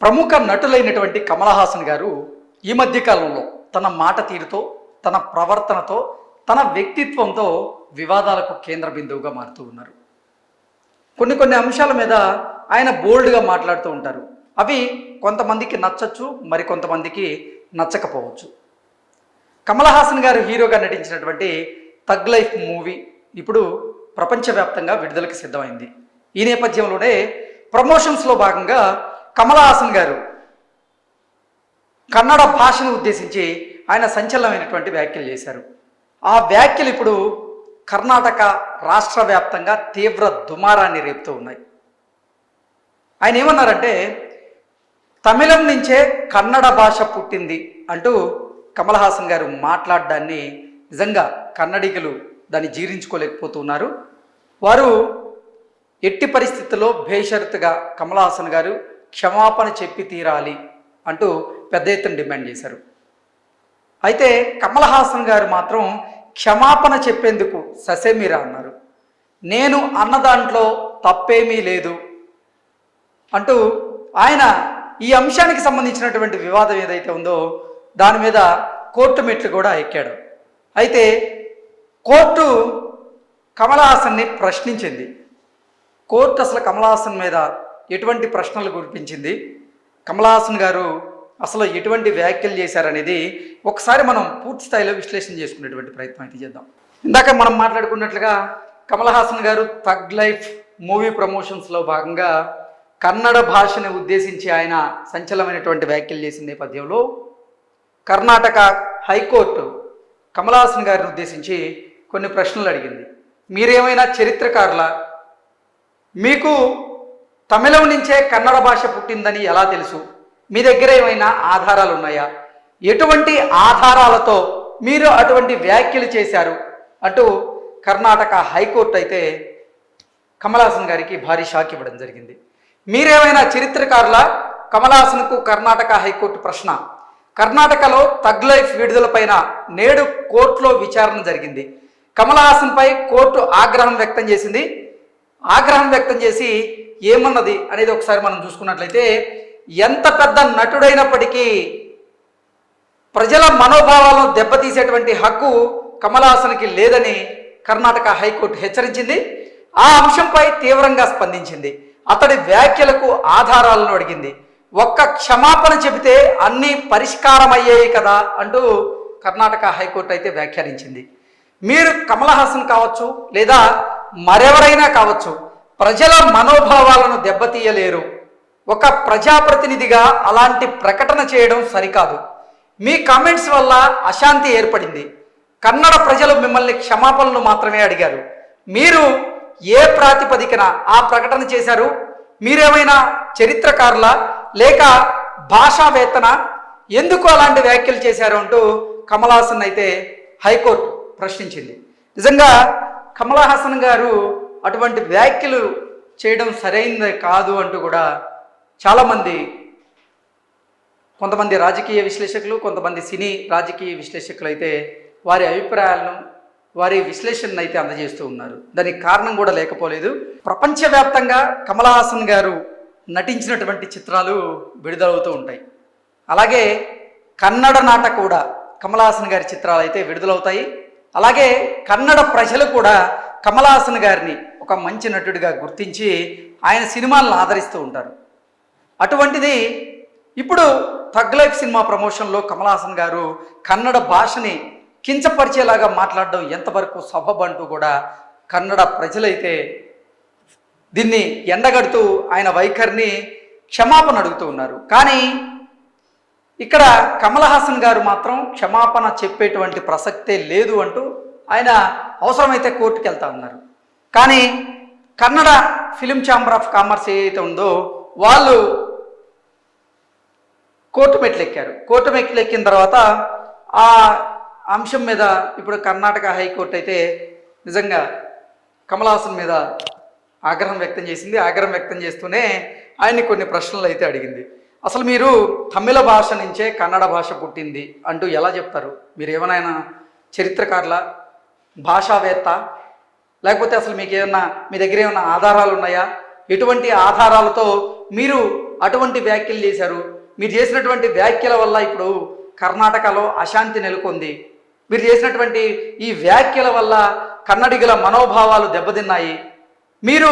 ప్రముఖ నటులైనటువంటి కమల్ హాసన్ గారు ఈ మధ్య కాలంలో తన మాట తీరుతో, తన ప్రవర్తనతో, తన వ్యక్తిత్వంతో వివాదాలకు కేంద్ర బిందువుగా మారుతూ ఉన్నారు. కొన్ని అంశాల మీద ఆయన బోల్డ్గా మాట్లాడుతూ ఉంటారు. అవి కొంతమందికి నచ్చచ్చు, మరికొంతమందికి నచ్చకపోవచ్చు. కమల్ హాసన్ గారు హీరోగా నటించినటువంటి థగ్ లైఫ్ మూవీ ఇప్పుడు ప్రపంచవ్యాప్తంగా విడుదలకు సిద్ధమైంది. ఈ నేపథ్యంలోనే ప్రమోషన్స్లో భాగంగా కమల్ హాసన్ గారు కన్నడ భాషను ఉద్దేశించి ఆయన సంచలనమైనటువంటి వ్యాఖ్యలు చేశారు. ఆ వ్యాఖ్యలు ఇప్పుడు కర్ణాటక రాష్ట్ర వ్యాప్తంగా తీవ్ర దుమారాన్ని రేపుతూ ఉన్నాయి. ఆయన ఏమన్నారంటే, తమిళం నుంచే కన్నడ భాష పుట్టింది అంటూ కమల్ హాసన్ గారు మాట్లాడడాన్ని నిజంగా కన్నడిగులు దాన్ని జీర్ణించుకోలేకపోతున్నారు. వారు ఎట్టి పరిస్థితుల్లో బేషరతుగా కమల్ హాసన్ గారు క్షమాపణ చెప్పి తీరాలి అంటూ పెద్ద ఎత్తున డిమాండ్ చేశారు. అయితే కమల్ హాసన్ గారు మాత్రం క్షమాపణ చెప్పేందుకు ససేమిరా అన్నారు. నేను అన్న దాంట్లో తప్పేమీ లేదు అంటూ ఆయన ఈ అంశానికి సంబంధించినటువంటి వివాదం ఏదైతే ఉందో దాని మీద కోర్టు మెట్లు కూడా ఎక్కాడు. అయితే కోర్టు కమల్ హాసన్ని ప్రశ్నించింది. కోర్టు అసలు కమల్ హాసన్ మీద ఎటువంటి ప్రశ్నలు గురిపించింది, కమల్ హాసన్ గారు అసలు ఎటువంటి వ్యాఖ్యలు చేశారనేది ఒకసారి మనం పూర్తి స్థాయిలో విశ్లేషణ చేసుకునేటువంటి ప్రయత్నం అయితే చేద్దాం. ఇందాక మనం మాట్లాడుకున్నట్లుగా కమల్ హాసన్ గారు థగ్ లైఫ్ మూవీ ప్రమోషన్స్లో భాగంగా కన్నడ భాషని ఉద్దేశించి ఆయన సంచలనమైనటువంటి వ్యాఖ్యలు చేసిన నేపథ్యంలో కర్ణాటక హైకోర్టు కమల్ హాసన్ గారిని ఉద్దేశించి కొన్ని ప్రశ్నలు అడిగింది. మీరేమైనా చరిత్రకారులా? మీకు తమిళం నుంచే కన్నడ భాష పుట్టిందని ఎలా తెలుసు? మీ దగ్గర ఏమైనా ఆధారాలు ఉన్నాయా? ఎటువంటి ఆధారాలతో మీరు అటువంటి వ్యాఖ్యలు చేశారు అంటూ కర్ణాటక హైకోర్టు అయితే కమల్ హాసన్ గారికి భారీ షాక్ ఇవ్వడం జరిగింది. మీరేమైనా చరిత్రకారులా? కమల్ హాసన్కు కర్ణాటక హైకోర్టు ప్రశ్న. కర్ణాటకలో థగ్ లైఫ్ విడుదలపైన నేడు కోర్టులో విచారణ జరిగింది. కమల్ హాసన్పై కోర్టు ఆగ్రహం వ్యక్తం చేసింది. ఆగ్రహం వ్యక్తం చేసి ఏమన్నది అనేది ఒకసారి మనం చూసుకున్నట్లయితే, ఎంత పెద్ద నటుడైనప్పటికీ ప్రజల మనోభావాలను దెబ్బతీసేటువంటి హక్కు కమల్ హాసన్కి లేదని కర్ణాటక హైకోర్టు హెచ్చరించింది. ఆ అంశంపై తీవ్రంగా స్పందించింది. అతడి వ్యాఖ్యలకు ఆధారాలను అడిగింది. ఒక్క క్షమాపణ చెబితే అన్నీ పరిష్కారం అయ్యాయి కదా అంటూ కర్ణాటక హైకోర్టు అయితే వ్యాఖ్యానించింది. మీరు కమల్ హాసన్ కావచ్చు, లేదా మరెవరైనా కావచ్చు, ప్రజల మనోభావాలను దెబ్బతీయలేరు. ఒక ప్రజాప్రతినిధిగా అలాంటి ప్రకటన చేయడం సరికాదు. మీ కామెంట్స్ వల్ల అశాంతి ఏర్పడింది. కన్నడ ప్రజలు మిమ్మల్ని క్షమాపణలు మాత్రమే అడిగారు. మీరు ఏ ప్రాతిపదికన ఆ ప్రకటన చేశారు? మీరేమైనా చరిత్రకారులా లేక భాషావేత్తనా? ఎందుకు అలాంటి వ్యాఖ్యలు చేశారు అంటూ కమల్ హాసన్ అయితే హైకోర్టు ప్రశ్నించింది. నిజంగా కమల్ హాసన్ గారు అటువంటి వ్యాఖ్యలు చేయడం సరైనది కాదు అంటూ కూడా చాలామంది, కొంతమంది రాజకీయ విశ్లేషకులు, కొంతమంది సినీ రాజకీయ విశ్లేషకులు అయితే వారి అభిప్రాయాలను, వారి విశ్లేషణను అయితే అందజేస్తూ ఉన్నారు. దానికి కారణం కూడా లేకపోలేదు. ప్రపంచవ్యాప్తంగా కమల్ హాసన్ గారు నటించినటువంటి చిత్రాలు విడుదలవుతూ ఉంటాయి. అలాగే కన్నడ నాట కూడా కమల్ హాసన్ గారి చిత్రాలు అయితే విడుదలవుతాయి. అలాగే కన్నడ ప్రజలు కూడా కమల్ హాసన్ గారిని ఒక మంచి నటుడిగా గుర్తించి ఆయన సినిమాలను ఆదరిస్తూ ఉంటారు. అటువంటిది ఇప్పుడు థగ్ లైఫ్ సినిమా ప్రమోషన్లో కమల్ హాసన్ గారు కన్నడ భాషని కించపరిచేలాగా మాట్లాడడం ఎంతవరకు సబబు అంటూ కూడా కన్నడ ప్రజలైతే దీన్ని ఎండగడుతూ ఆయన వైఖరిని క్షమాపణ అడుగుతూ ఉన్నారు. కానీ ఇక్కడ కమల్ హాసన్ గారు మాత్రం క్షమాపణ చెప్పేటువంటి ప్రసక్తే లేదు అంటూ ఆయన అవసరమైతే కోర్టుకు వెళ్తా ఉన్నారు. కానీ Kannada film chamber of commerce ఏదైతే ఉందో వాళ్ళు కోర్టు మెట్లు ఎక్కారు. కోర్టు మెట్లు ఎక్కిన తర్వాత ఆ అంశం మీద ఇప్పుడు కర్ణాటక హైకోర్టు అయితే నిజంగా కమల్ హాసన్ మీద ఆగ్రహం వ్యక్తం చేసింది. ఆగ్రహం వ్యక్తం చేస్తూనే ఆయన్ని కొన్ని ప్రశ్నలు అయితే అడిగింది. అసలు మీరు తమిళ భాష నుంచే కన్నడ భాష పుట్టింది అంటూ ఎలా చెప్తారు? మీరు ఏమైనా చరిత్రకారులా, భాషావేత్త, లేకపోతే అసలు మీకు ఏమన్నా మీ దగ్గర ఏమైనా ఆధారాలు ఉన్నాయా? ఎటువంటి ఆధారాలతో మీరు అటువంటి వ్యాఖ్యలు చేశారు. మీరు చేసినటువంటి వ్యాఖ్యల వల్ల ఇప్పుడు కర్ణాటకలో అశాంతి నెలకొంది. మీరు చేసినటువంటి ఈ వ్యాఖ్యల వల్ల కన్నడిగుల మనోభావాలు దెబ్బతిన్నాయి. మీరు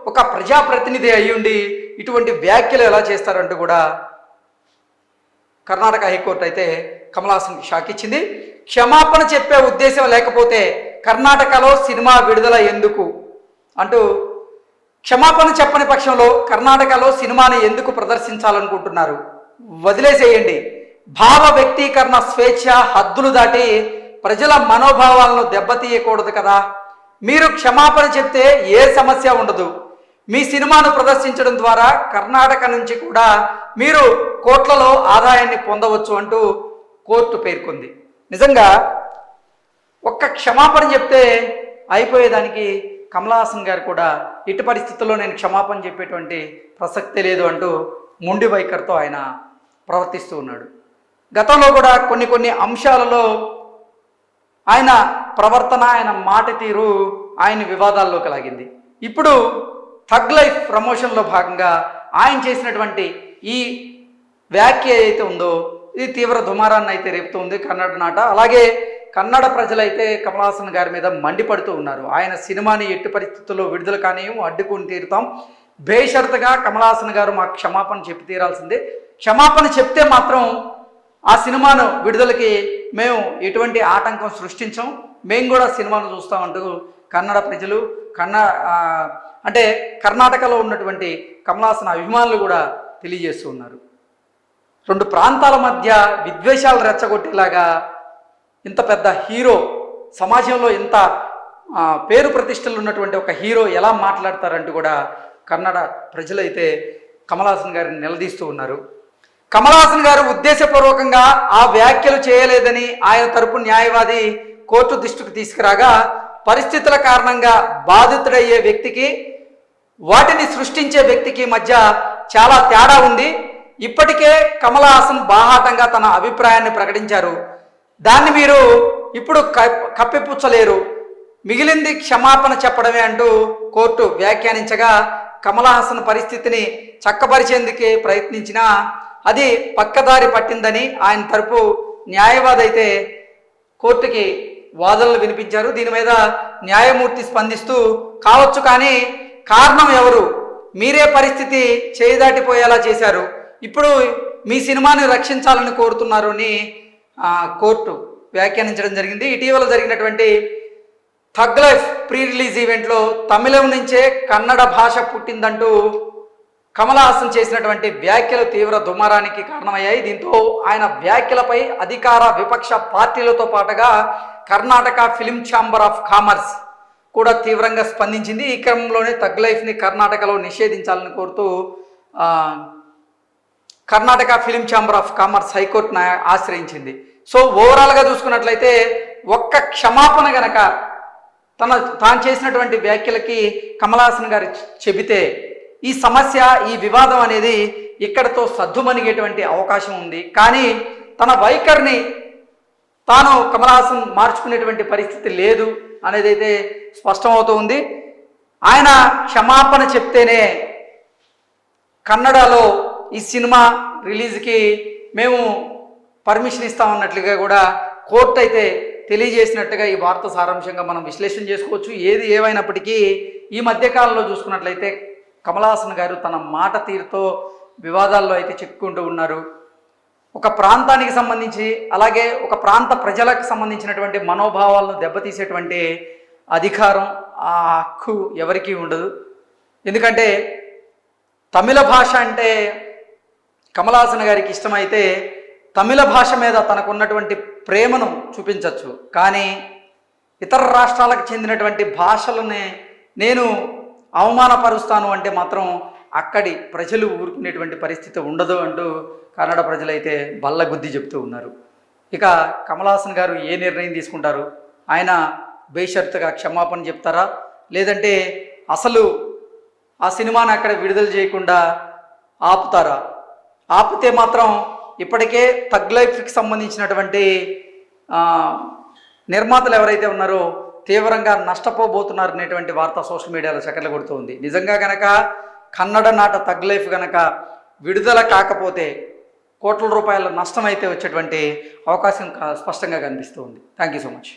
ఒక ప్రజాప్రతినిధి అయ్యుండి ఇటువంటి వ్యాఖ్యలు ఎలా చేస్తారంటూ కూడా కర్ణాటక హైకోర్టు అయితే కమల్ హాసన్కి షాక్ ఇచ్చింది. క్షమాపణ చెప్పే ఉద్దేశం లేకపోతే కర్ణాటకలో సినిమా విడుదల ఎందుకు అంటూ, క్షమాపణ చెప్పని పక్షంలో కర్ణాటకలో సినిమాని ఎందుకు ప్రదర్శించాలనుకుంటున్నారు? వదిలేసేయండి. భావ వ్యక్తీకరణ స్వేచ్ఛ హద్దులు దాటి ప్రజల మనోభావాలను దెబ్బతీయకూడదు కదా. మీరు క్షమాపణ చెప్తే ఏ సమస్య ఉండదు. మీ సినిమాను ప్రదర్శించడం ద్వారా కర్ణాటక నుంచి కూడా మీరు కోట్లలో ఆదాయాన్ని పొందవచ్చు అంటూ కోర్టు పేర్కొంది. నిజంగా ఒక్క క్షమాపణ చెప్తే అయిపోయేదానికి కమల్ హాసన్ గారు కూడా ఇటు పరిస్థితుల్లో నేను క్షమాపణ చెప్పేటువంటి ప్రసక్తే లేదు అంటూ మొండి వైఖరితో ఆయన ప్రవర్తిస్తూ ఉన్నాడు. గతంలో కూడా కొన్ని అంశాలలో ఆయన ప్రవర్తన, ఆయన మాట తీరు ఆయన వివాదాల్లోకి లాగింది. ఇప్పుడు థగ్ లైఫ్ ప్రమోషన్లో భాగంగా ఆయన చేసినటువంటి ఈ వ్యాఖ్య అయితే ఉందో ఇది తీవ్ర దుమారాన్ని అయితే రేపుతుంది కన్నడ నాట. అలాగే కన్నడ ప్రజలైతే కమల్ హాసన్ గారి మీద మండిపడుతూ ఉన్నారు. ఆయన సినిమాని ఎట్టి పరిస్థితుల్లో విడుదల కానియం, అడ్డుకుని తీరుతాం, బేషరతుగా కమల్ హాసన్ గారు మాకు క్షమాపణ చెప్పి తీరాల్సిందే, క్షమాపణ చెప్తే మాత్రం ఆ సినిమాను విడుదలకి మేము ఎటువంటి ఆటంకం సృష్టించాం, మేము కూడా సినిమాను చూస్తామంటూ కన్నడ ప్రజలు అంటే కర్ణాటకలో ఉన్నటువంటి కమల్ హాసన్ అభిమానులు కూడా తెలియజేస్తూ ఉన్నారు. రెండు ప్రాంతాల మధ్య విద్వేషాలు రెచ్చగొట్టేలాగా ఇంత పెద్ద హీరో, సమాజంలో ఇంత పేరు ప్రతిష్టలు ఉన్నటువంటి ఒక హీరో ఎలా మాట్లాడతారంటూ కూడా కన్నడ ప్రజలైతే కమల్ హాసన్ గారిని నిలదీస్తూ ఉన్నారు. కమల్ హాసన్ గారు ఉద్దేశపూర్వకంగా ఆ వ్యాఖ్యలు చేయలేదని ఆయన తరపు న్యాయవాది కోర్టు దృష్టికి తీసుకురాగా, పరిస్థితుల కారణంగా బాధితుడయ్యే వ్యక్తికి వాటిని సృష్టించే వ్యక్తికి మధ్య చాలా తేడా ఉంది. ఇప్పటికే కమల్ హాసన్ బాహాటంగా తన అభిప్రాయాన్ని ప్రకటించారు, దాన్ని మీరు ఇప్పుడు కప్పిపుచ్చలేరు, మిగిలింది క్షమాపణ చెప్పడమే అంటూ కోర్టు వ్యాఖ్యానించగా, కమల్ హాసన్ పరిస్థితిని చక్కపరిచేందుకే ప్రయత్నించినా అది పక్కదారి పట్టిందని ఆయన తరపు న్యాయవాది అయితే కోర్టుకి వాదనలు వినిపించారు. దీని మీద న్యాయమూర్తి స్పందిస్తూ, కావచ్చు కానీ కారణం ఎవరు, మీరే పరిస్థితి చేయిదాటిపోయేలా చేశారు, ఇప్పుడు మీ సినిమాని రక్షించాలని కోరుతున్నారు అని కోర్టు వ్యాఖ్యానించడం జరిగింది. ఇటీవల జరిగినటువంటి థగ్ లైఫ్ ప్రీ రిలీజ్ ఈవెంట్లో తమిళం నుంచే కన్నడ భాష పుట్టిందంటూ కమల్ హాసన్ చేసినటువంటి వ్యాఖ్యలు తీవ్ర దుమారానికి కారణమయ్యాయి. దీంతో ఆయన వ్యాఖ్యలపై అధికార విపక్ష పార్టీలతో పాటుగా Karnataka film chamber of commerce కూడా తీవ్రంగా స్పందించింది. ఈ క్రమంలోనే థగ్ లైఫ్ని కర్ణాటకలో నిషేధించాలని కోరుతూ Karnataka film chamber of commerce హైకోర్టును ఆశ్రయించింది. సో ఓవరాల్గా చూసుకున్నట్లయితే ఒక్క క్షమాపణ గనక తాను చేసినటువంటి వ్యాఖ్యలకి కమల్ హాసన్ గారు చెబితే ఈ సమస్య, ఈ వివాదం అనేది ఇక్కడతో సద్దుమణిగేటువంటి అవకాశం ఉంది. కానీ తన వైఖరిని తాను కమల్ హాసన్ మార్చుకునేటువంటి పరిస్థితి లేదు అనేది అయితే స్పష్టమవుతుంది. ఆయన క్షమాపణ చెప్తేనే కన్నడలో ఈ సినిమా రిలీజ్కి మేము పర్మిషన్ ఇస్తామన్నట్లుగా కూడా కోర్టు అయితే తెలియజేసినట్టుగా ఈ వార్త సారాంశంగా మనం విశ్లేషణ చేసుకోవచ్చు. ఏది ఏమైనప్పటికీ ఈ మధ్యకాలంలో చూసుకున్నట్లయితే కమల్ హాసన్ గారు తన మాట తీరుతో వివాదాల్లో అయితే చిక్కుకుంటూ ఉన్నారు. ఒక ప్రాంతానికి సంబంధించి, అలాగే ఒక ప్రాంత ప్రజలకు సంబంధించినటువంటి మనోభావాలను దెబ్బతీసేటువంటి అధికారం, ఆ హక్కు ఎవరికీ ఉండదు. ఎందుకంటే తమిళ భాష అంటే కమల్ హాసన్ గారికి ఇష్టమైతే తమిళ భాష మీద తనకున్నటువంటి ప్రేమను చూపించవచ్చు. కానీ ఇతర రాష్ట్రాలకు చెందినటువంటి భాషలని నేను అవమానపరుస్తాను అంటే మాత్రం అక్కడి ప్రజలు ఊరుకునేటువంటి పరిస్థితి ఉండదు అంటూ కన్నడ ప్రజలైతే బల్లగుద్ది చెప్తూ ఉన్నారు. ఇక కమల్ హాసన్ గారు ఏ నిర్ణయం తీసుకుంటారు? ఆయన బేషరతుగా క్షమాపణ చెప్తారా, లేదంటే అసలు ఆ సినిమాని అక్కడ విడుదల చేయకుండా ఆపుతారా? ఆపితే మాత్రం ఇప్పటికే థగ్ లైఫ్కి సంబంధించినటువంటి నిర్మాతలు ఎవరైతే ఉన్నారో తీవ్రంగా నష్టపోబోతున్నారు అనేటువంటి వార్త సోషల్ మీడియాలో చక్కర్లు కొడుతూ ఉంది. నిజంగా కనుక కన్నడ నాట థగ్ లైఫ్ కనుక విడుదల కాకపోతే కోట్ల రూపాయల నష్టం అయితే వచ్చేటువంటి అవకాశం స్పష్టంగా కనిపిస్తూ ఉంది. Thank you so much.